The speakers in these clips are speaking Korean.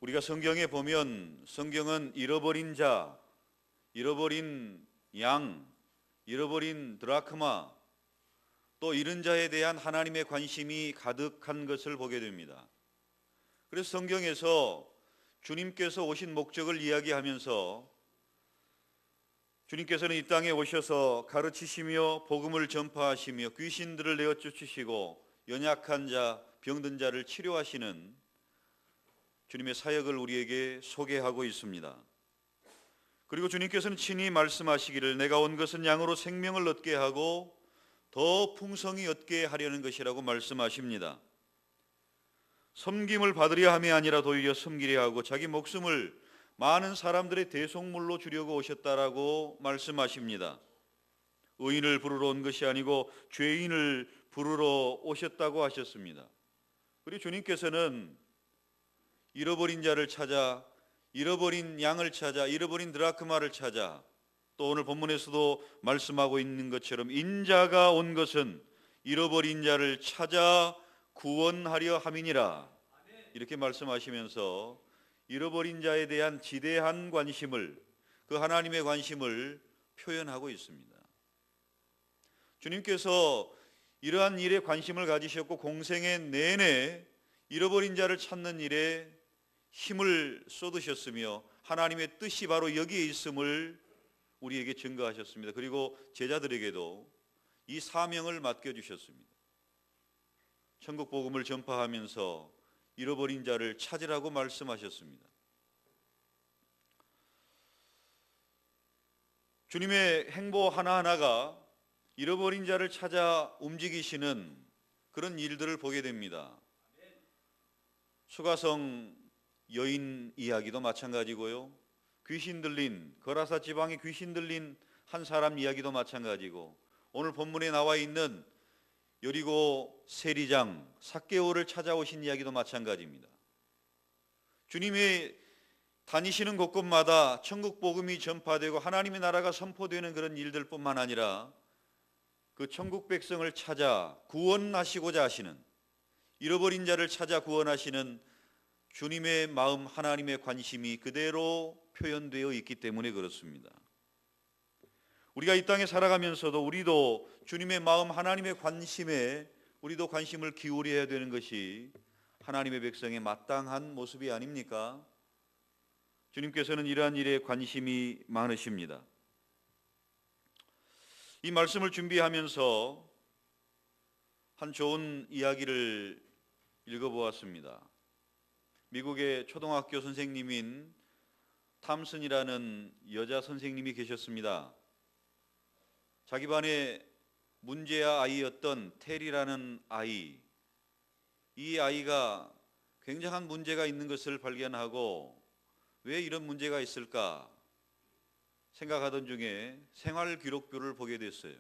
우리가 성경에 보면 성경은 잃어버린 자, 잃어버린 양, 잃어버린 드라크마, 또 잃은 자에 대한 하나님의 관심이 가득한 것을 보게 됩니다. 그래서 성경에서 주님께서 오신 목적을 이야기하면서 주님께서는 이 땅에 오셔서 가르치시며 복음을 전파하시며 귀신들을 내어 쫓으시고 연약한 자, 병든 자를 치료하시는 주님의 사역을 우리에게 소개하고 있습니다. 그리고 주님께서는 친히 말씀하시기를 내가 온 것은 양으로 생명을 얻게 하고 더 풍성히 얻게 하려는 것이라고 말씀하십니다. 섬김을 받으려 함이 아니라 도리어 섬기려 하고 자기 목숨을 많은 사람들의 대속물로 주려고 오셨다라고 말씀하십니다. 의인을 부르러 온 것이 아니고 죄인을 부르러 오셨다고 하셨습니다. 그리고 주님께서는 잃어버린 자를 찾아, 잃어버린 양을 찾아, 잃어버린 드라크마를 찾아, 또 오늘 본문에서도 말씀하고 있는 것처럼 인자가 온 것은 잃어버린 자를 찾아 구원하려 함이니라, 이렇게 말씀하시면서 잃어버린 자에 대한 지대한 관심을, 그 하나님의 관심을 표현하고 있습니다. 주님께서 이러한 일에 관심을 가지셨고 공생애 내내 잃어버린 자를 찾는 일에 힘을 쏟으셨으며 하나님의 뜻이 바로 여기에 있음을 우리에게 증거하셨습니다. 그리고 제자들에게도 이 사명을 맡겨주셨습니다. 천국 복음을 전파하면서 잃어버린 자를 찾으라고 말씀하셨습니다. 주님의 행보 하나하나가 잃어버린 자를 찾아 움직이시는 그런 일들을 보게 됩니다. 수가성 여인 이야기도 마찬가지고요, 귀신 들린, 거라사 지방에 귀신 들린 한 사람 이야기도 마찬가지고, 오늘 본문에 나와 있는 여리고 세리장 삭개오를 찾아오신 이야기도 마찬가지입니다. 주님이 다니시는 곳곳마다 천국 복음이 전파되고 하나님의 나라가 선포되는 그런 일들뿐만 아니라 그 천국 백성을 찾아 구원하시고자 하시는, 잃어버린 자를 찾아 구원하시는 주님의 마음, 하나님의 관심이 그대로 표현되어 있기 때문에 그렇습니다. 우리가 이 땅에 살아가면서도 우리도 주님의 마음, 하나님의 관심에 우리도 관심을 기울여야 되는 것이 하나님의 백성의 마땅한 모습이 아닙니까? 주님께서는 이러한 일에 관심이 많으십니다. 이 말씀을 준비하면서 한 좋은 이야기를 읽어보았습니다. 미국의 초등학교 선생님인 탐슨이라는 여자 선생님이 계셨습니다. 자기 반에 문제아 아이였던 테리라는 아이, 이 아이가 굉장한 문제가 있는 것을 발견하고 왜 이런 문제가 있을까 생각하던 중에 생활기록부를 보게 됐어요.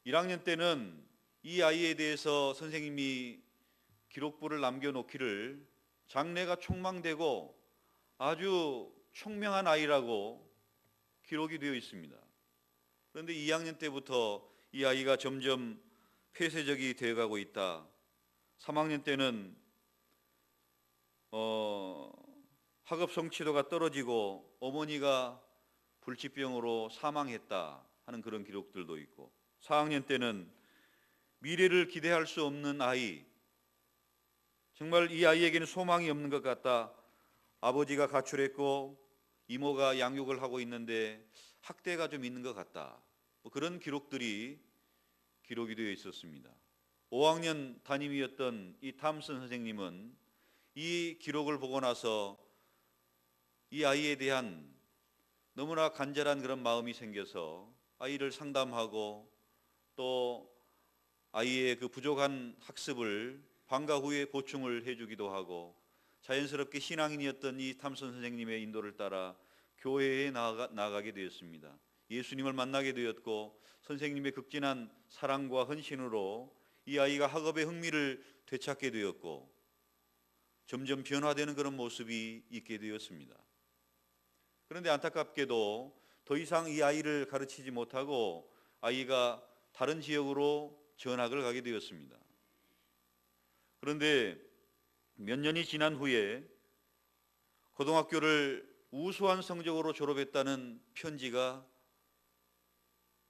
1학년 때는 이 아이에 대해서 선생님이 기록부를 남겨놓기를 장래가 촉망되고 아주 총명한 아이라고 기록이 되어 있습니다. 그런데 2학년 때부터 이 아이가 점점 폐쇄적이 되어가고 있다. 3학년 때는 학업 성취도가 떨어지고 어머니가 불치병으로 사망했다 하는 그런 기록들도 있고, 4학년 때는 미래를 기대할 수 없는 아이, 정말 이 아이에게는 소망이 없는 것 같다. 아버지가 가출했고 이모가 양육을 하고 있는데 학대가 좀 있는 것 같다. 그런 기록들이 기록이 되어 있었습니다. 5학년 담임이었던 이 탐슨 선생님은 이 기록을 보고 나서 이 아이에 대한 너무나 간절한 그런 마음이 생겨서 아이를 상담하고 또 아이의 그 부족한 학습을 방과 후에 보충을 해주기도 하고, 자연스럽게 신앙인이었던 이 탐슨 선생님의 인도를 따라 교회에 나가게 되었습니다. 예수님을 만나게 되었고 선생님의 극진한 사랑과 헌신으로 이 아이가 학업의 흥미를 되찾게 되었고 점점 변화되는 그런 모습이 있게 되었습니다. 그런데 안타깝게도 더 이상 이 아이를 가르치지 못하고 아이가 다른 지역으로 전학을 가게 되었습니다. 그런데 몇 년이 지난 후에 고등학교를 우수한 성적으로 졸업했다는 편지가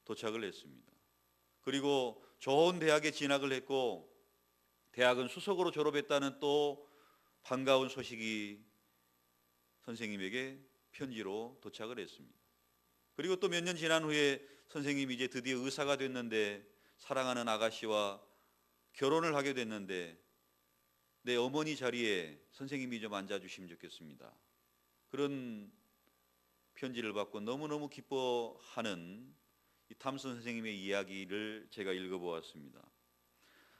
도착을 했습니다. 그리고 좋은 대학에 진학을 했고 대학은 수석으로 졸업했다는 또 반가운 소식이 선생님에게 편지로 도착을 했습니다. 그리고 또 몇 년 지난 후에 선생님이 이제 드디어 의사가 됐는데 사랑하는 아가씨와 결혼을 하게 됐는데 내 어머니 자리에 선생님이 좀 앉아주시면 좋겠습니다. 그런 편지를 받고 너무너무 기뻐하는 이 탐슨 선생님의 이야기를 제가 읽어보았습니다.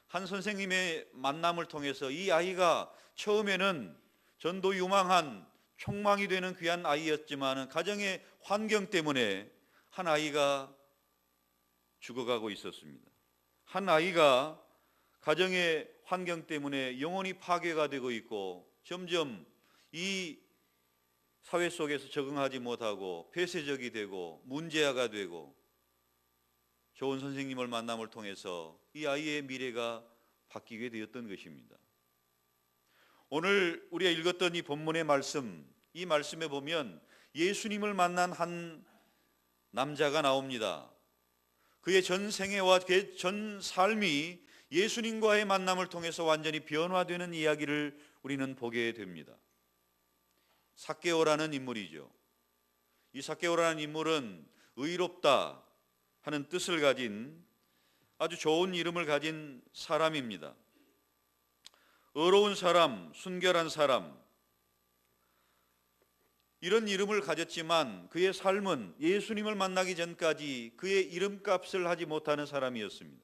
한 선생님의 만남을 통해서 이 아이가 처음에는 전도 유망한 촉망이 되는 귀한 아이였지만 가정의 환경 때문에 한 아이가 죽어가고 있었습니다. 한 아이가 가정의 환경 때문에 영혼이 파괴가 되고 있고 점점 이 사회 속에서 적응하지 못하고 폐쇄적이 되고 문제아가 되고 좋은 선생님을 만남을 통해서 이 아이의 미래가 바뀌게 되었던 것입니다. 오늘 우리가 읽었던 이 본문의 말씀, 이 말씀에 보면 예수님을 만난 한 남자가 나옵니다. 그의 전 생애와 그의 전 삶이 예수님과의 만남을 통해서 완전히 변화되는 이야기를 우리는 보게 됩니다. 삭개오라는 인물이죠. 이 삭개오라는 인물은 의롭다 하는 뜻을 가진 아주 좋은 이름을 가진 사람입니다. 의로운 사람, 순결한 사람, 이런 이름을 가졌지만 그의 삶은 예수님을 만나기 전까지 그의 이름값을 하지 못하는 사람이었습니다.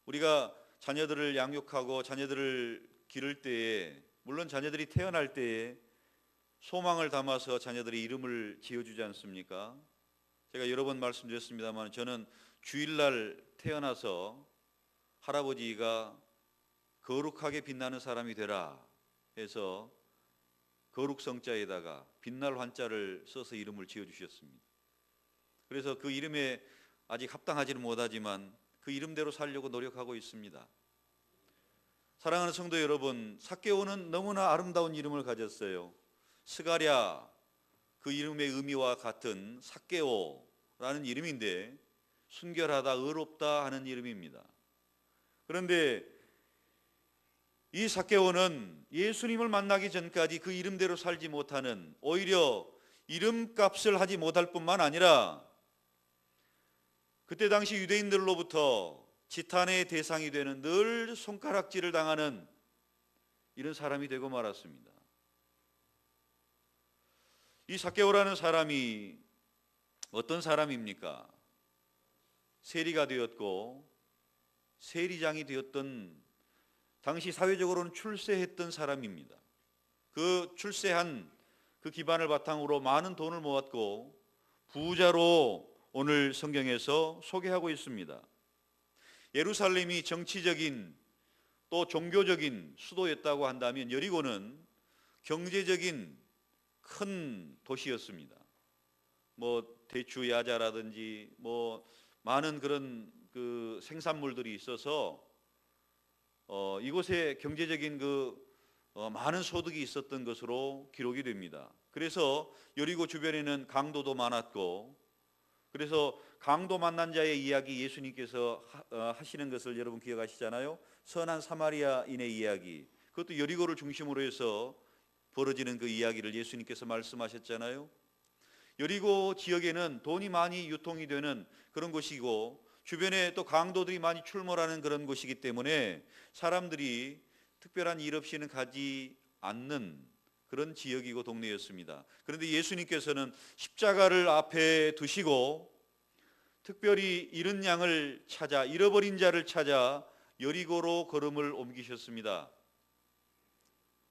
우리가 자녀들을 양육하고 자녀들을 기를 때에, 물론 자녀들이 태어날 때에 소망을 담아서 자녀들의 이름을 지어주지 않습니까? 제가 여러 번 말씀드렸습니다만 저는 주일날 태어나서 할아버지가 거룩하게 빛나는 사람이 되라 해서 거룩성자에다가 빛날 환자를 써서 이름을 지어주셨습니다. 그래서 그 이름에 아직 합당하지는 못하지만 그 이름대로 살려고 노력하고 있습니다. 사랑하는 성도 여러분, 삭개오는 너무나 아름다운 이름을 가졌어요. 스가랴, 그 이름의 의미와 같은 삭개오라는 이름인데 순결하다, 의롭다 하는 이름입니다. 그런데 이 삭개오는 예수님을 만나기 전까지 그 이름대로 살지 못하는, 오히려 이름값을 하지 못할 뿐만 아니라 그때 당시 유대인들로부터 지탄의 대상이 되는, 늘 손가락질을 당하는 이런 사람이 되고 말았습니다. 이 삭개오라는 사람이 어떤 사람입니까? 세리가 되었고 세리장이 되었던, 당시 사회적으로는 출세했던 사람입니다. 그 출세한 그 기반을 바탕으로 많은 돈을 모았고 부자로 오늘 성경에서 소개하고 있습니다. 예루살렘이 정치적인 또 종교적인 수도였다고 한다면 여리고는 경제적인 큰 도시였습니다. 대추 야자라든지 많은 그런 그 생산물들이 있어서 이곳에 경제적인 많은 소득이 있었던 것으로 기록이 됩니다. 그래서 여리고 주변에는 강도도 많았고, 그래서 강도 만난 자의 이야기 예수님께서 하시는 것을 여러분 기억하시잖아요. 선한 사마리아인의 이야기, 그것도 여리고를 중심으로 해서 벌어지는 그 이야기를 예수님께서 말씀하셨잖아요. 여리고 지역에는 돈이 많이 유통이 되는 그런 곳이고 주변에 또 강도들이 많이 출몰하는 그런 곳이기 때문에 사람들이 특별한 일 없이는 가지 않는 그런 지역이고 동네였습니다. 그런데 예수님께서는 십자가를 앞에 두시고 특별히 잃은 양을 찾아, 잃어버린 자를 찾아 여리고로 걸음을 옮기셨습니다.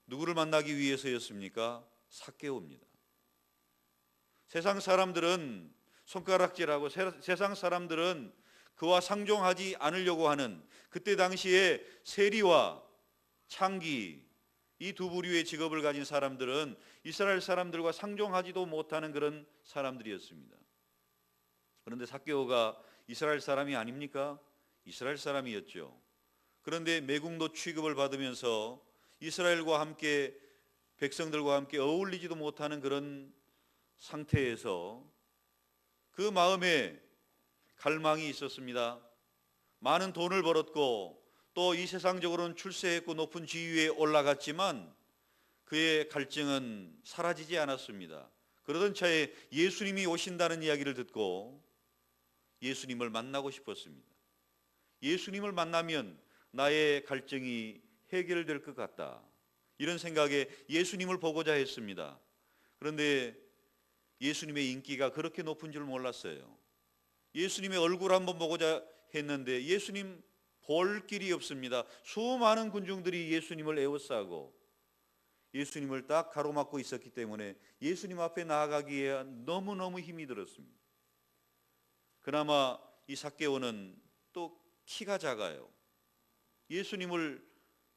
누구를 만나기 위해서였습니까? 삭개오입니다. 세상 사람들은 손가락질하고 세상 사람들은 그와 상종하지 않으려고 하는, 그때 당시에 세리와 창기, 이 두 부류의 직업을 가진 사람들은 이스라엘 사람들과 상종하지도 못하는 그런 사람들이었습니다. 그런데 삭개오가 이스라엘 사람이 아닙니까? 이스라엘 사람이었죠. 그런데 매국노 취급을 받으면서 이스라엘과 함께 백성들과 함께 어울리지도 못하는 그런 상태에서 그 마음에 갈망이 있었습니다. 많은 돈을 벌었고 또 이 세상적으로는 출세했고 높은 지위에 올라갔지만 그의 갈증은 사라지지 않았습니다. 그러던 차에 예수님이 오신다는 이야기를 듣고 예수님을 만나고 싶었습니다. 예수님을 만나면 나의 갈증이 해결될 것 같다, 이런 생각에 예수님을 보고자 했습니다. 그런데 예수님의 인기가 그렇게 높은 줄 몰랐어요. 예수님의 얼굴 한번 보고자 했는데 예수님 볼 길이 없습니다. 수많은 군중들이 예수님을 에워싸고 예수님을 딱 가로막고 있었기 때문에 예수님 앞에 나아가기에 너무너무 힘이 들었습니다. 그나마 이 삭개오는 또 키가 작아요. 예수님을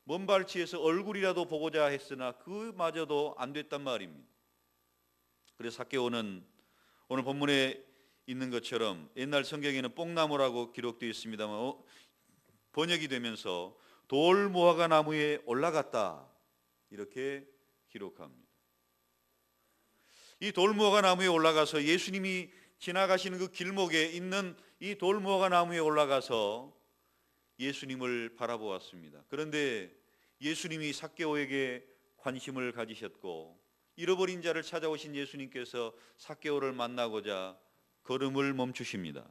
먼발치에서 얼굴이라도 보고자 했으나 그마저도 안 됐단 말입니다. 그래서 삭개오는 오늘 본문에 있는 것처럼 옛날 성경에는 뽕나무라고 기록되어 있습니다만 번역이 되면서 돌무화과 나무에 올라갔다, 이렇게 기록합니다. 이 돌무화과 나무에 올라가서 예수님이 지나가시는 그 길목에 있는 이 돌무화과 나무에 올라가서 예수님을 바라보았습니다. 그런데 예수님이 삭개오에게 관심을 가지셨고 잃어버린 자를 찾아오신 예수님께서 삭개오를 만나고자 걸음을 멈추십니다.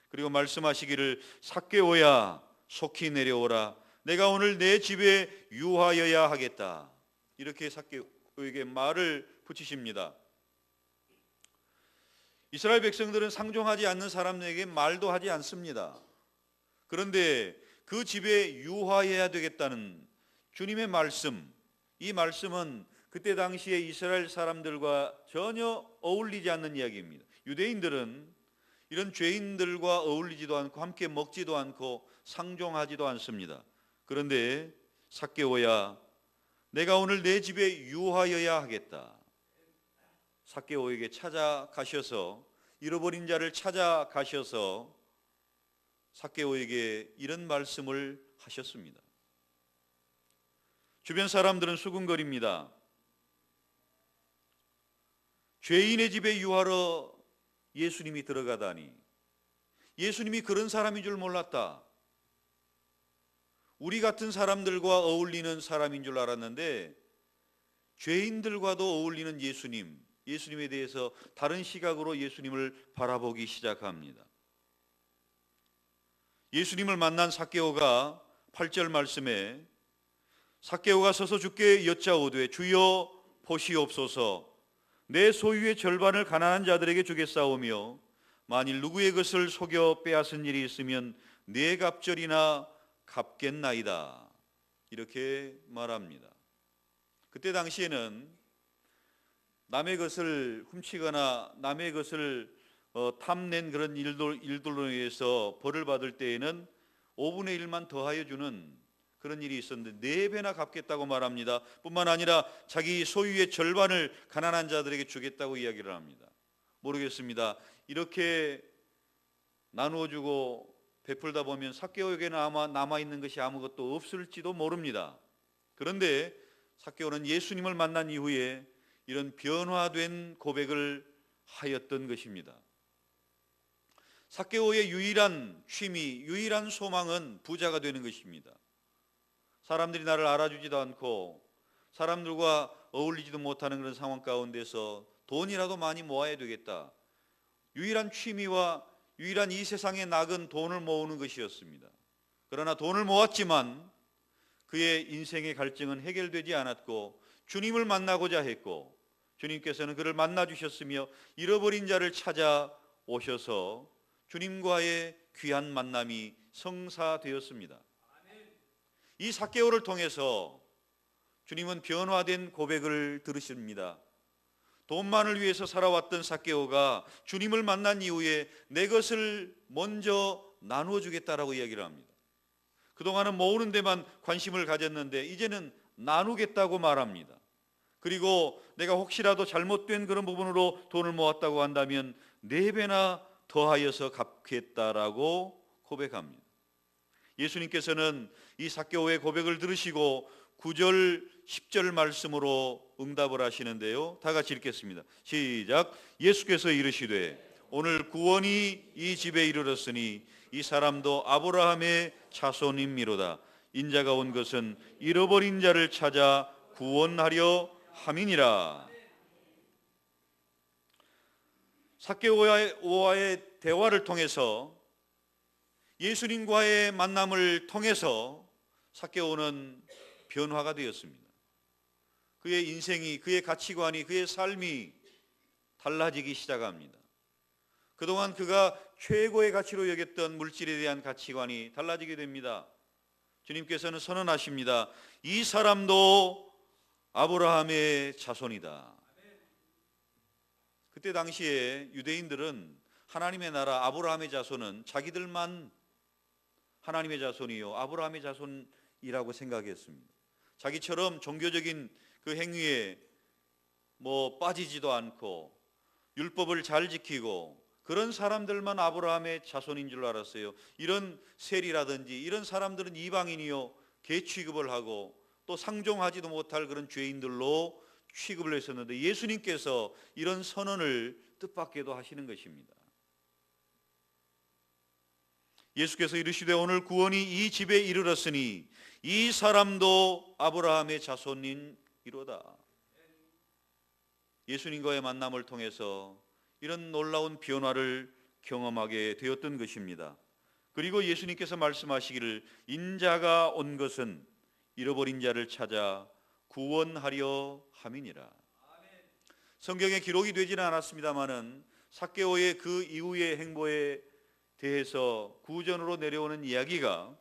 그리고 말씀하시기를 삭개오야 속히 내려오라, 내가 오늘 내 집에 유하여야 하겠다, 이렇게 삭개오에게 말을 붙이십니다. 이스라엘 백성들은 상종하지 않는 사람에게 말도 하지 않습니다. 그런데 그 집에 유하여야 되겠다는 주님의 말씀, 이 말씀은 그때 당시에 이스라엘 사람들과 전혀 어울리지 않는 이야기입니다. 유대인들은 이런 죄인들과 어울리지도 않고 함께 먹지도 않고 상종하지도 않습니다. 그런데 삭개오야 내가 오늘 내 집에 유하여야 하겠다. 삭개오에게 찾아가셔서 잃어버린 자를 찾아가셔서 삭개오에게 이런 말씀을 하셨습니다. 주변 사람들은 수군거립니다. 죄인의 집에 유하러 예수님이 들어가다니, 예수님이 그런 사람인 줄 몰랐다. 우리 같은 사람들과 어울리는 사람인 줄 알았는데 죄인들과도 어울리는 예수님, 예수님에 대해서 다른 시각으로 예수님을 바라보기 시작합니다. 예수님을 만난 삭개오가 8절 말씀에 삭개오가 서서 주께 여짜오되 주여 보시옵소서, 내 소유의 절반을 가난한 자들에게 주겠사오며 만일 누구의 것을 속여 빼앗은 일이 있으면 네 갑절이나 갚겠나이다, 이렇게 말합니다. 그때 당시에는 남의 것을 훔치거나 남의 것을 탐낸 그런 일들로 인해서 벌을 받을 때에는 5분의 1만 더하여 주는 그런 일이 있었는데 4배나 갚겠다고 말합니다. 뿐만 아니라 자기 소유의 절반을 가난한 자들에게 주겠다고 이야기를 합니다. 모르겠습니다. 이렇게 나누어 주고 베풀다 보면 삭개오에게는 아마 남아있는 것이 아무것도 없을지도 모릅니다. 그런데 삭개오는 예수님을 만난 이후에 이런 변화된 고백을 하였던 것입니다. 삭개오의 유일한 취미, 유일한 소망은 부자가 되는 것입니다. 사람들이 나를 알아주지도 않고 사람들과 어울리지도 못하는 그런 상황 가운데서 돈이라도 많이 모아야 되겠다. 유일한 취미와 유일한 이 세상의 낙은 돈을 모으는 것이었습니다. 그러나 돈을 모았지만 그의 인생의 갈증은 해결되지 않았고 주님을 만나고자 했고 주님께서는 그를 만나 주셨으며 잃어버린 자를 찾아오셔서 주님과의 귀한 만남이 성사되었습니다. 이 삭개오를 통해서 주님은 변화된 고백을 들으십니다. 돈만을 위해서 살아왔던 삭개오가 주님을 만난 이후에 내 것을 먼저 나누어 주겠다라고 이야기를 합니다. 그동안은 모으는 데만 관심을 가졌는데 이제는 나누겠다고 말합니다. 그리고 내가 혹시라도 잘못된 그런 부분으로 돈을 모았다고 한다면 4배나 더하여서 갚겠다라고 고백합니다. 예수님께서는 이 삭개오의 고백을 들으시고 9절 10절 말씀으로 응답을 하시는데요. 다 같이 읽겠습니다. 시작. 예수께서 이르시되 오늘 구원이 이 집에 이르렀으니 이 사람도 아브라함의 자손임이로다. 인자가 온 것은 잃어버린 자를 찾아 구원하려 함이니라. 삭개오와의 대화를 통해서, 예수님과의 만남을 통해서 삭개오는 변화가 되었습니다. 그의 인생이, 그의 가치관이, 그의 삶이 달라지기 시작합니다. 그동안 그가 최고의 가치로 여겼던 물질에 대한 가치관이 달라지게 됩니다. 주님께서는 선언하십니다. 이 사람도 아브라함의 자손이다. 그때 당시에 유대인들은 하나님의 나라 아브라함의 자손은 자기들만 하나님의 자손이요 아브라함의 자손이라고 생각했습니다. 자기처럼 종교적인 그 행위에 빠지지도 않고 율법을 잘 지키고 그런 사람들만 아브라함의 자손인 줄 알았어요. 이런 셀이라든지 이런 사람들은 이방인이요 개취급을 하고 또 상종하지도 못할 그런 죄인들로 취급을 했었는데, 예수님께서 이런 선언을 뜻밖에도 하시는 것입니다. 예수께서 이르시되 오늘 구원이 이 집에 이르렀으니 이 사람도 아브라함의 자손이로다. 예수님과의 만남을 통해서 이런 놀라운 변화를 경험하게 되었던 것입니다. 그리고 예수님께서 말씀하시기를 인자가 온 것은 잃어버린 자를 찾아 구원하려 함이니라. 성경에 기록이 되지는 않았습니다마는 삭개오의 그 이후의 행보에 대해서 구전으로 내려오는 이야기가,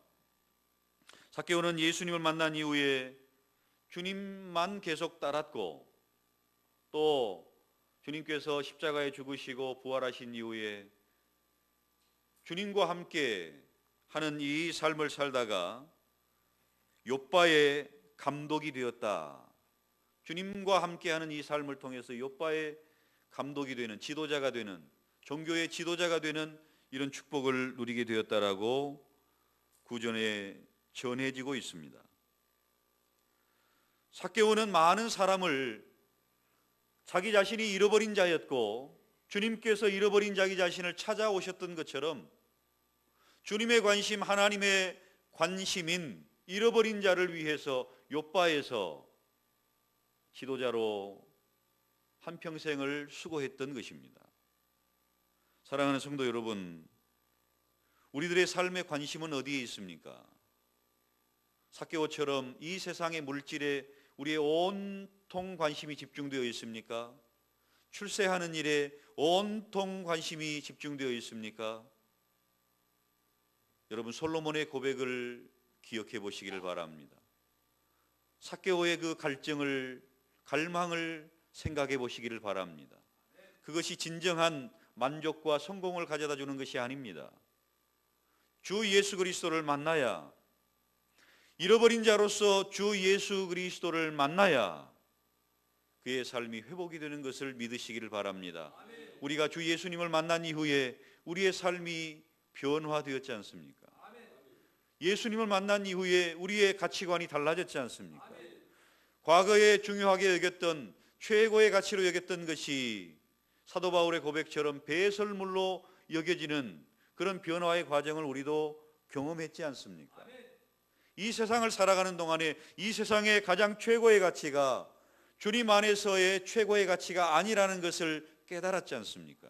삭개오는 예수님을 만난 이후에 주님만 계속 따랐고 또 주님께서 십자가에 죽으시고 부활하신 이후에 주님과 함께 하는 이 삶을 살다가 욥바의 감독이 되었다. 주님과 함께하는 이 삶을 통해서 욥바의 감독이 되는, 지도자가 되는, 종교의 지도자가 되는 이런 축복을 누리게 되었다라고 구전에 전해지고 있습니다. 삭개오는 많은 사람을, 자기 자신이 잃어버린 자였고 주님께서 잃어버린 자기 자신을 찾아오셨던 것처럼 주님의 관심, 하나님의 관심인 잃어버린 자를 위해서 욥바에서 지도자로 한평생을 수고했던 것입니다. 사랑하는 성도 여러분, 우리들의 삶의 관심은 어디에 있습니까? 삭개오처럼 이 세상의 물질에 우리의 온통 관심이 집중되어 있습니까? 출세하는 일에 온통 관심이 집중되어 있습니까? 여러분, 솔로몬의 고백을 기억해 보시기를 바랍니다. 삭개오의 그 갈망을 생각해 보시기를 바랍니다. 그것이 진정한 만족과 성공을 가져다 주는 것이 아닙니다. 주 예수 그리스도를 만나야, 잃어버린 자로서 주 예수 그리스도를 만나야 그의 삶이 회복이 되는 것을 믿으시기를 바랍니다. 우리가 주 예수님을 만난 이후에 우리의 삶이 변화되었지 않습니까? 예수님을 만난 이후에 우리의 가치관이 달라졌지 않습니까? 과거에 중요하게 여겼던, 최고의 가치로 여겼던 것이 사도 바울의 고백처럼 배설물로 여겨지는 그런 변화의 과정을 우리도 경험했지 않습니까? 이 세상을 살아가는 동안에 이 세상의 가장 최고의 가치가 주님 안에서의 최고의 가치가 아니라는 것을 깨달았지 않습니까?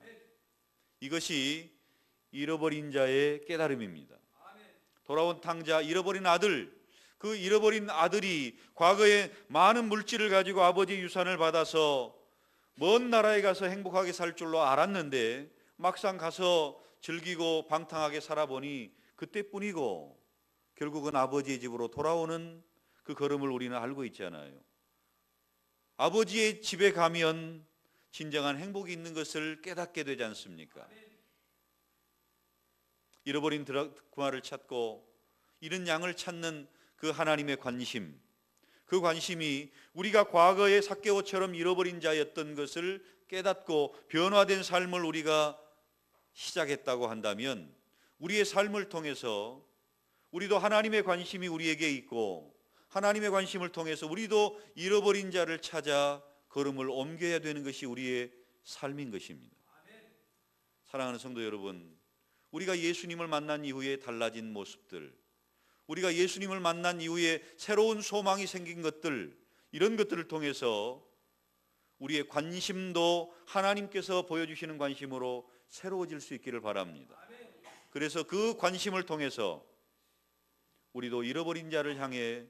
이것이 잃어버린 자의 깨달음입니다. 돌아온 탕자, 잃어버린 아들, 그 잃어버린 아들이 과거에 많은 물질을 가지고 아버지의 유산을 받아서 먼 나라에 가서 행복하게 살 줄로 알았는데 막상 가서 즐기고 방탕하게 살아보니 그때뿐이고 결국은 아버지의 집으로 돌아오는 그 걸음을 우리는 알고 있잖아요. 아버지의 집에 가면 진정한 행복이 있는 것을 깨닫게 되지 않습니까? 잃어버린 드라크마를 찾고 잃은 양을 찾는 그 하나님의 관심, 그 관심이 우리가 과거의 삭개오처럼 잃어버린 자였던 것을 깨닫고 변화된 삶을 우리가 시작했다고 한다면 우리의 삶을 통해서 우리도 하나님의 관심이 우리에게 있고 하나님의 관심을 통해서 우리도 잃어버린 자를 찾아 걸음을 옮겨야 되는 것이 우리의 삶인 것입니다. 사랑하는 성도 여러분, 우리가 예수님을 만난 이후에 달라진 모습들, 우리가 예수님을 만난 이후에 새로운 소망이 생긴 것들, 이런 것들을 통해서 우리의 관심도 하나님께서 보여주시는 관심으로 새로워질 수 있기를 바랍니다. 그래서 그 관심을 통해서 우리도 잃어버린 자를 향해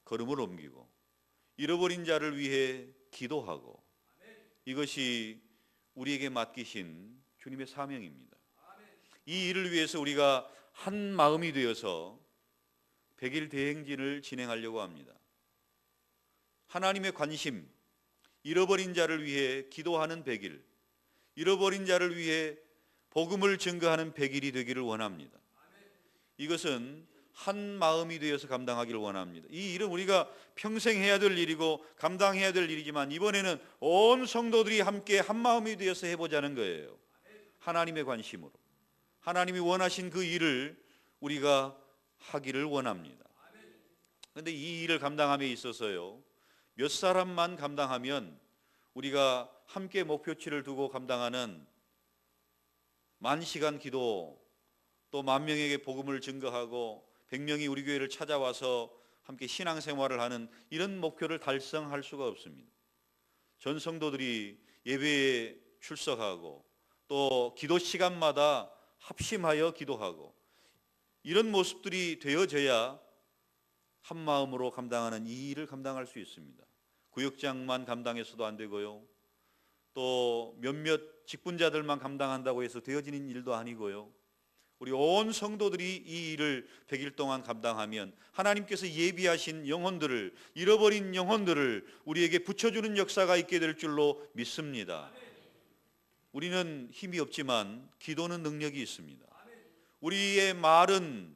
걸음을 옮기고 잃어버린 자를 위해 기도하고, 이것이 우리에게 맡기신 주님의 사명입니다. 이 일을 위해서 우리가 한 마음이 되어서 100일 대행진을 진행하려고 합니다. 하나님의 관심, 잃어버린 자를 위해 기도하는 100일, 잃어버린 자를 위해 복음을 증거하는 100일이 되기를 원합니다. 이것은 한 마음이 되어서 감당하기를 원합니다. 이 일은 우리가 평생 해야 될 일이고 감당해야 될 일이지만, 이번에는 온 성도들이 함께 한 마음이 되어서 해보자는 거예요. 하나님의 관심으로 하나님이 원하신 그 일을 우리가 하기를 원합니다. 그런데 이 일을 감당함에 있어서요, 몇 사람만 감당하면 우리가 함께 목표치를 두고 감당하는 10,000시간 기도, 또 10,000명에게 복음을 증거하고 100명이 우리 교회를 찾아와서 함께 신앙생활을 하는 이런 목표를 달성할 수가 없습니다. 전 성도들이 예배에 출석하고 또 기도 시간마다 합심하여 기도하고, 이런 모습들이 되어져야 한 마음으로 감당하는 이 일을 감당할 수 있습니다. 구역장만 감당해서도 안 되고요, 또 몇몇 직분자들만 감당한다고 해서 되어지는 일도 아니고요, 우리 온 성도들이 이 일을 100일 동안 감당하면 하나님께서 예비하신 영혼들을, 잃어버린 영혼들을 우리에게 붙여주는 역사가 있게 될 줄로 믿습니다. 우리는 힘이 없지만 기도는 능력이 있습니다. 우리의 말은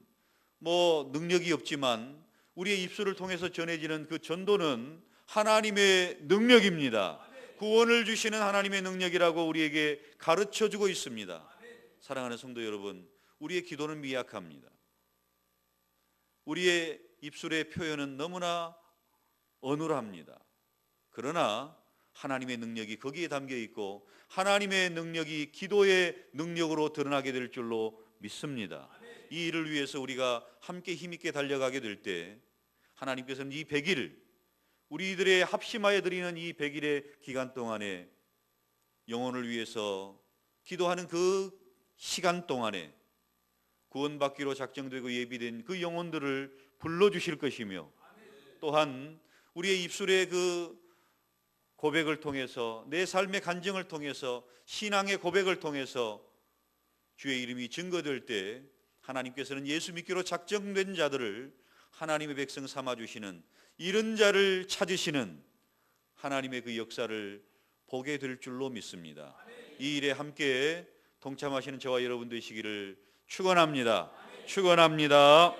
능력이 없지만 우리의 입술을 통해서 전해지는 그 전도는 하나님의 능력입니다. 구원을 주시는 하나님의 능력이라고 우리에게 가르쳐주고 있습니다. 사랑하는 성도 여러분, 우리의 기도는 미약합니다. 우리의 입술의 표현은 너무나 어눌합니다. 그러나 하나님의 능력이 거기에 담겨 있고, 하나님의 능력이 기도의 능력으로 드러나게 될 줄로 믿습니다. 이 일을 위해서 우리가 함께 힘있게 달려가게 될 때 하나님께서는 이 100일, 우리들의 합심하여 드리는 이 100일의 기간 동안에 영혼을 위해서 기도하는 그 시간 동안에 구원받기로 작정되고 예비된 그 영혼들을 불러주실 것이며, 또한 우리의 입술의 그 고백을 통해서, 내 삶의 간증을 통해서, 신앙의 고백을 통해서 주의 이름이 증거될 때 하나님께서는 예수 믿기로 작정된 자들을 하나님의 백성 삼아주시는, 이런 자를 찾으시는 하나님의 그 역사를 보게 될 줄로 믿습니다. 이 일에 함께 동참하시는 저와 여러분 되시기를 축원합니다. 축원합니다.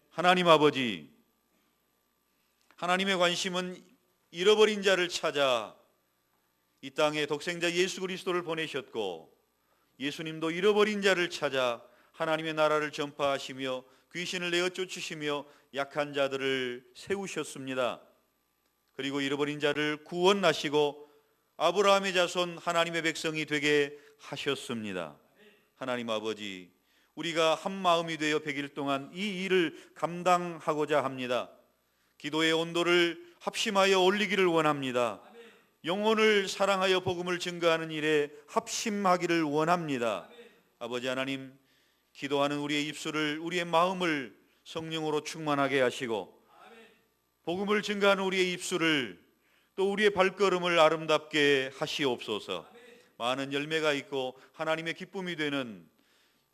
하나님 아버지, 하나님의 관심은 잃어버린 자를 찾아 이 땅에 독생자 예수 그리스도를 보내셨고, 예수님도 잃어버린 자를 찾아 하나님의 나라를 전파하시며 귀신을 내어 쫓으시며 약한 자들을 세우셨습니다. 그리고 잃어버린 자를 구원하시고 아브라함의 자손 하나님의 백성이 되게 하셨습니다. 하나님 아버지, 우리가 한 마음이 되어 100일 동안 이 일을 감당하고자 합니다. 기도의 온도를 합심하여 올리기를 원합니다. 영혼을 사랑하여 복음을 증거하는 일에 합심하기를 원합니다. 아버지 하나님, 기도하는 우리의 입술을, 우리의 마음을 성령으로 충만하게 하시고, 복음을 증거하는 우리의 입술을, 또 우리의 발걸음을 아름답게 하시옵소서. 많은 열매가 있고 하나님의 기쁨이 되는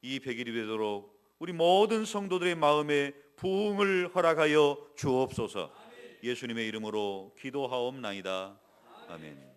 이 100일이 되도록 우리 모든 성도들의 마음에 부흥을 허락하여 주옵소서. 예수님의 이름으로 기도하옵나이다. 아멘.